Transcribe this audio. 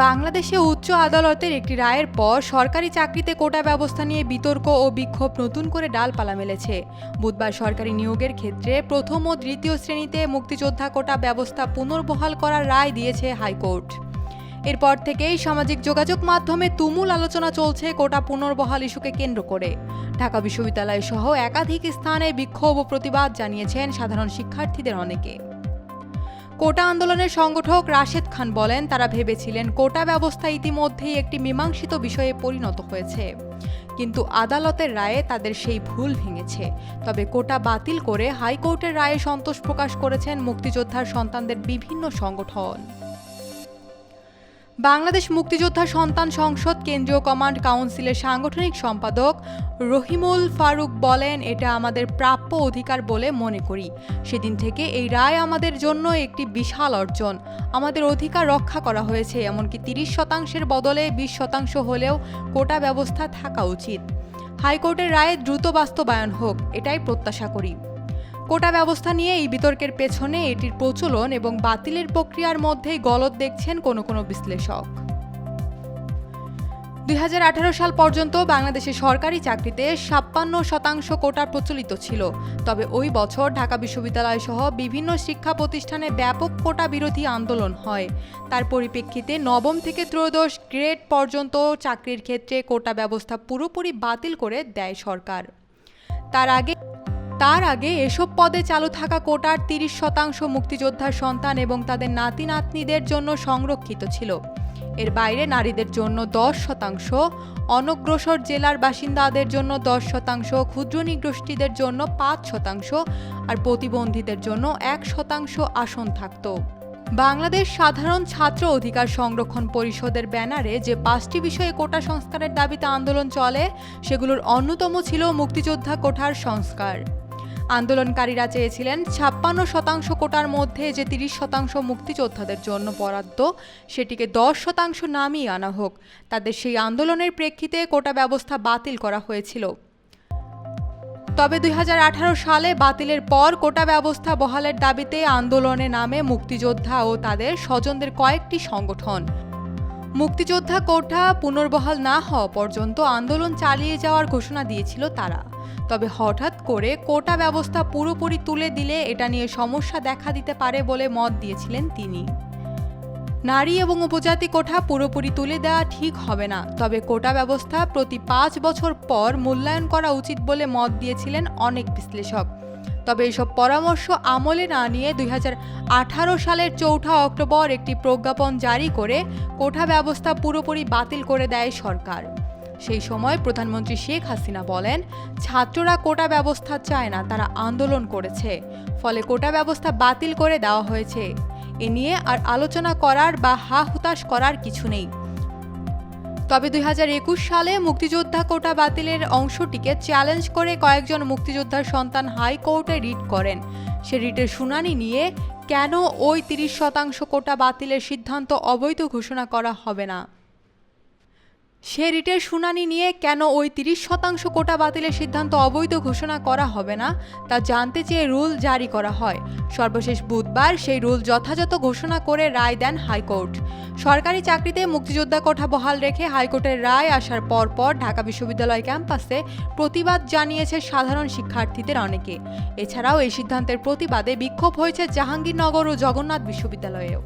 বাংলাদেশে উচ্চ আদালতের একটি রায়ের পর সরকারি চাকরিতে কোটা ব্যবস্থা নিয়ে বিতর্ক ও বিক্ষোভ নতুন করে ডালপালা মেলেছে। বুধবার সরকারি নিয়োগের ক্ষেত্রে প্রথম ও তৃতীয় শ্রেণীতে মুক্তিযোদ্ধা কোটা ব্যবস্থা পুনর্বহাল করার রায় দিয়েছে হাইকোর্ট। এরপর থেকেই সামাজিক যোগাযোগ মাধ্যমে তুমুল আলোচনা চলছে কোটা পুনর্বহাল ইস্যুকে কেন্দ্র করে। ঢাকা বিশ্ববিদ্যালয় সহ একাধিক স্থানে বিক্ষোভ ও প্রতিবাদ জানিয়েছেন সাধারণ শিক্ষার্থীদের অনেকে। কোটা আন্দোলনের সংগঠক রাশেদ খান বলেন, তারা ভেবেছিলেন কোটা ব্যবস্থা ইতিমধ্যেই একটি মীমাংসিত বিষয়ে পরিণত হয়েছে, কিন্তু আদালতের রায়ে তাদের সেই ভুল ভেঙেছে। তবে কোটা বাতিল করে হাইকোর্টের রায়ে সন্তোষ প্রকাশ করেছেন মুক্তিযোদ্ধার সন্তানদের বিভিন্ন সংগঠন। বাংলাদেশ মুক্তিযোদ্ধা সন্তান সংসদ কেন্দ্রীয় কমান্ড কাউন্সিলের সাংগঠনিক সম্পাদক রহিমুল ফারুক বলেন, এটা আমাদের প্রাপ্য অধিকার বলে মনে করি। সেদিন থেকে এই রায় আমাদের জন্য একটি বিশাল অর্জন। আমাদের অধিকার রক্ষা করা হয়েছে, এমনকি 30% বদলে 20% হলেও কোটা ব্যবস্থা থাকা উচিত। হাইকোর্টের রায়ে দ্রুত বাস্তবায়ন হোক, এটাই প্রত্যাশা করি। কোটা ব্যবস্থা নিয়ে এই বিতর্কের পেছনে এটির প্রচলন এবং বাতিলের প্রক্রিয়ার মধ্যেই গলদ দেখছেন কোনো বিশ্লেষক। 2018 সাল পর্যন্ত বাংলাদেশে সরকারি চাকরিতে 56% কোটা প্রচলিত ছিল। তবে ওই বছর ঢাকা বিশ্ববিদ্যালয় সহ বিভিন্ন শিক্ষা প্রতিষ্ঠানে ব্যাপক কোটা বিরোধী আন্দোলন হয়। তার পরিপ্রেক্ষিতে নবম থেকে ত্রয়োদশ গ্রেড পর্যন্ত চাকরির ক্ষেত্রে কোটা ব্যবস্থা পুরোপুরি বাতিল করে দেয় সরকার। তার আগে এসব পদে চালু থাকা কোটার 30% মুক্তিযোদ্ধার সন্তান এবং তাদের নাতি নাতনিদের জন্য সংরক্ষিত ছিল। এর বাইরে নারীদের জন্য 10%, অনগ্রসর জেলার বাসিন্দাদের জন্য 10%, ক্ষুদ্র নৃগোষ্ঠীদের জন্য 5% আর প্রতিবন্ধীদের জন্য 1% আসন থাকত। বাংলাদেশ সাধারণ ছাত্র অধিকার সংরক্ষণ পরিষদের ব্যানারে যে 5টি বিষয়ে কোটা সংস্কারের দাবিতে আন্দোলন চলে, সেগুলোর অন্যতম ছিল মুক্তিযোদ্ধা কোটার সংস্কার। আন্দোলনকারীরা চেয়েছিলেন 56% কোটার মধ্যে যে 30% মুক্তিযোদ্ধাদের জন্য বরাদ্দ, সেটিকে 10% নামিয়ে আনা হোক। তাদের সেই আন্দোলনের প্রেক্ষিতে কোটা ব্যবস্থা বাতিল করা হয়েছিল। তবে 2018 সালে বাতিলের পর কোটা ব্যবস্থা বহালের দাবিতে আন্দোলনে নামে মুক্তিযোদ্ধা ও তাদের স্বজনদের কয়েকটি সংগঠন। মুক্তিযোদ্ধা কোটা পুনর্বহাল না হওয়া পর্যন্ত আন্দোলন চালিয়ে যাওয়ার ঘোষণা দিয়েছিল তারা। তবে হঠাৎ করে কোটা ব্যবস্থা পুরোপুরি তুলে দিলে এটা নিয়ে সমস্যা দেখা দিতে পারে বলে মত দিয়েছিলেন তিনি। নারী এবং উপজাতি কোটা পুরোপুরি তুলে দেওয়া ঠিক হবে না, তবে কোটা ব্যবস্থা প্রতি 5 বছর পর মূল্যায়ন করা উচিত বলে মত দিয়েছিলেন অনেক বিশ্লেষক। তবে এসব পরামর্শ আমলে না নিয়ে 2018 সালের 4 অক্টোবর একটি প্রজ্ঞাপন জারি করে কোটা ব্যবস্থা পুরোপুরি বাতিল করে দেয় সরকার। সেই সময় প্রধানমন্ত্রী শেখ হাসিনা বলেন, ছাত্ররা কোটা ব্যবস্থা চায় না, তারা আন্দোলন করেছে, ফলে কোটা ব্যবস্থা বাতিল করে দেওয়া হয়েছে। এ নিয়ে আর আলোচনা করার বা হা-হুতাশ করার কিছু নেই। তবে 2021 সালে মুক্তিযোদ্ধা কোটা বাতিলের অংশটিকে চ্যালেঞ্জ করে কয়েকজন মুক্তিযোদ্ধার সন্তান হাইকোর্টে রিট করেন। সে রিটের শুনানি নিয়ে কেন ওই 30% কোটা বাতিলের সিদ্ধান্ত অবৈধ ঘোষণা করা হবে না তা জানতে চেয়ে রুল জারি করা হয়। সর্বশেষ বুধবার সেই রুল যথাযথ ঘোষণা করে রায় দেন হাইকোর্ট। সরকারি চাকরিতে মুক্তিযোদ্ধা কোটা বহাল রেখে হাইকোর্টের রায় আসার পর ঢাকা বিশ্ববিদ্যালয় ক্যাম্পাসে প্রতিবাদ জানিয়েছে সাধারণ শিক্ষার্থীদের অনেকে। এছাড়াও এই সিদ্ধান্তের প্রতিবাদে বিক্ষোভ হয়েছে জাহাঙ্গীরনগর ও জগন্নাথ বিশ্ববিদ্যালয়েও।